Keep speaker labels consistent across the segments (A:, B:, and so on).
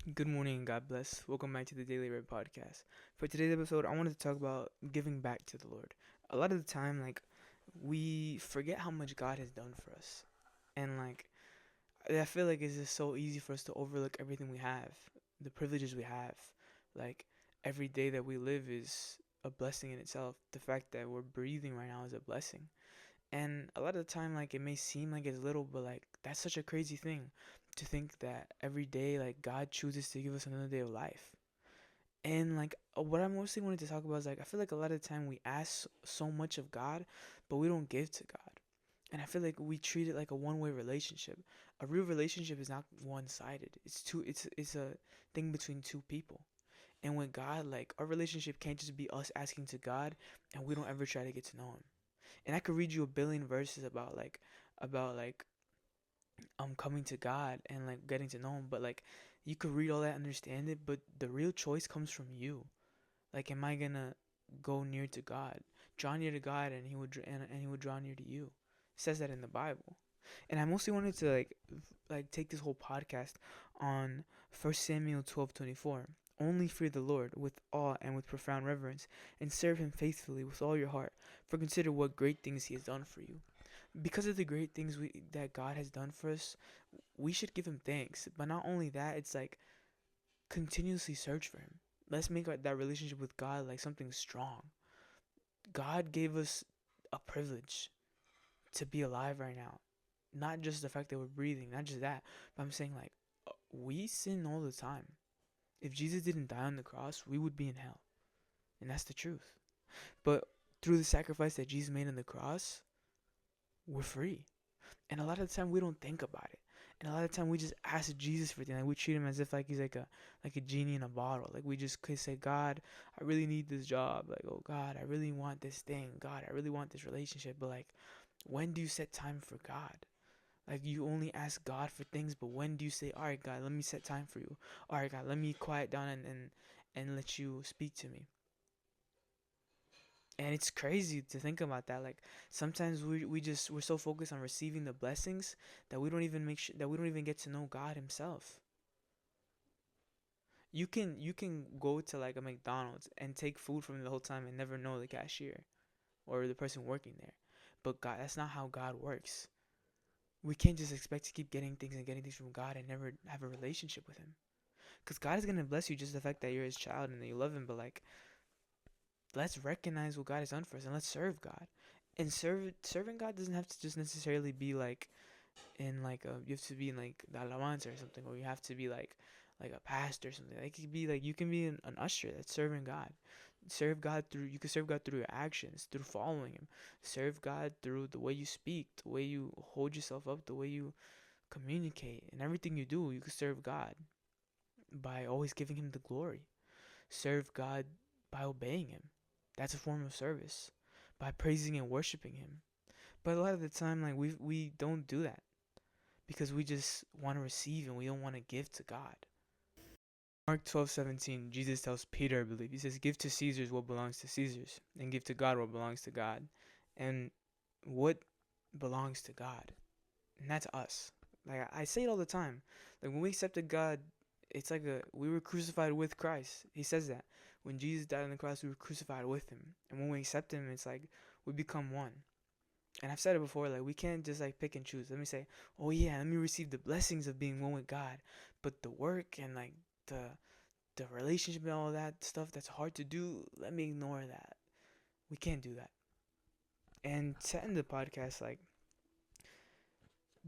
A: Good morning and God bless. Welcome back to the Daily Bread podcast. For today's episode, I wanted to talk about giving back to the Lord. A lot of the time, we forget how much God has done for us. And, I feel like it's just so easy for us to overlook everything we have, the privileges we have. Like, every day that we live is a blessing in itself. The fact that we're breathing right now is a blessing. And a lot of the time, it may seem like it's little, but that's such a crazy thing to think that every day, God chooses to give us another day of life. And what I mostly wanted to talk about is I feel like a lot of the time we ask so much of God, but we don't give to God. And I feel like we treat it like a one-way relationship. A real relationship is not one-sided. It's a thing between two people. And with God, our relationship can't just be us asking to God and we don't ever try to get to know him. And I could read you a billion verses about coming to God and getting to know him, but you could read all that, understand it, but the real choice comes from you. Am I gonna go near to God, draw near to God, and and he would draw near to you? It says that in the Bible. And I mostly wanted to take this whole podcast on 1 Samuel 12:24. Only fear the Lord with awe and with profound reverence, and serve him faithfully with all your heart. For consider what great things he has done for you. Because of the great things that God has done for us, we should give him thanks. But not only that, it's continuously search for him. Let's make that relationship with God something strong. God gave us a privilege to be alive right now. Not just the fact that we're breathing, not just that, but I'm saying we sin all the time. If Jesus didn't die on the cross, we would be in hell. And that's the truth. But through the sacrifice that Jesus made on the cross, we're free. And a lot of the time we don't think about it. And a lot of the time we just ask Jesus for things. We treat him as if he's like a genie in a bottle. We just could say, God, I really need this job. Oh God, I really want this thing. God, I really want this relationship. But when do you set time for God? You only ask God for things, but when do you say, all right, God, let me set time for you. All right, God, let me quiet down and let you speak to me. And it's crazy to think about that. Sometimes we're so focused on receiving the blessings that we don't even that we don't even get to know God himself. You can go to a McDonald's and take food from the whole time and never know the cashier or the person working there. But God, that's not how God works. We can't just expect to keep getting things from God and never have a relationship with him. Because God is going to bless you just the fact that you're his child and that you love him. But let's recognize what God has done for us and let's serve God. And serving God doesn't have to just necessarily be you have to be in the alabanza or something, or you have to be like a pastor or something. It could be you can be an usher that's serving God. You can serve God through your actions, through following him. Serve God through the way you speak, the way you hold yourself up, the way you communicate, and everything you do. You can serve God by always giving him the glory. Serve God by obeying him. That's a form of service. By praising and worshiping him. But a lot of the time we don't do that because we just want to receive and we don't want to give to God. Mark 12:17, Jesus tells Peter, I believe, he says, give to Caesar's what belongs to Caesar's, and give to God what belongs to God. And what belongs to God? And that's us. I say it all the time. When we accepted God, it's we were crucified with Christ. He says that. When Jesus died on the cross, we were crucified with him. And when we accept him, it's we become one. And I've said it before, we can't just pick and choose. Let me say, oh yeah, let me receive the blessings of being one with God. But the work and the the relationship and all that stuff that's hard to do, let me ignore that. We can't do that. And to end the podcast,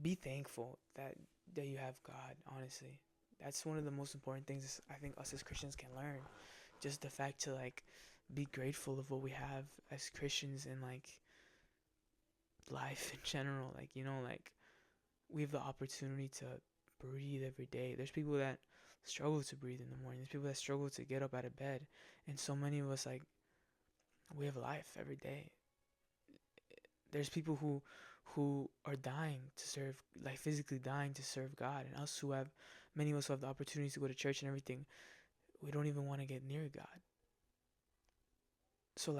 A: be thankful that you have God, honestly. That's one of the most important things I think us as Christians can learn. Just the fact to be grateful of what we have as Christians and life in general. We have the opportunity to breathe every day. There's people that struggle to breathe in the morning. There's people that struggle to get up out of bed. And so many of us we have life every day. There's people who are dying to serve, physically dying to serve God, and us who have many of us who have the opportunity to go to church and everything, we don't even want to get near God. So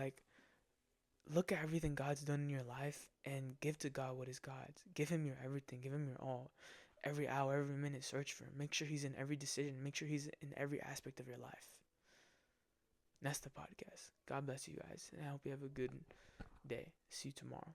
A: look at everything God's done in your life and give to God what is God's. Give him your everything, give him your all. every hour, every minute, search for him. Make sure he's in every decision. Make sure he's in every aspect of your life. That's the podcast. God bless you guys, and I hope you have a good day. See you tomorrow.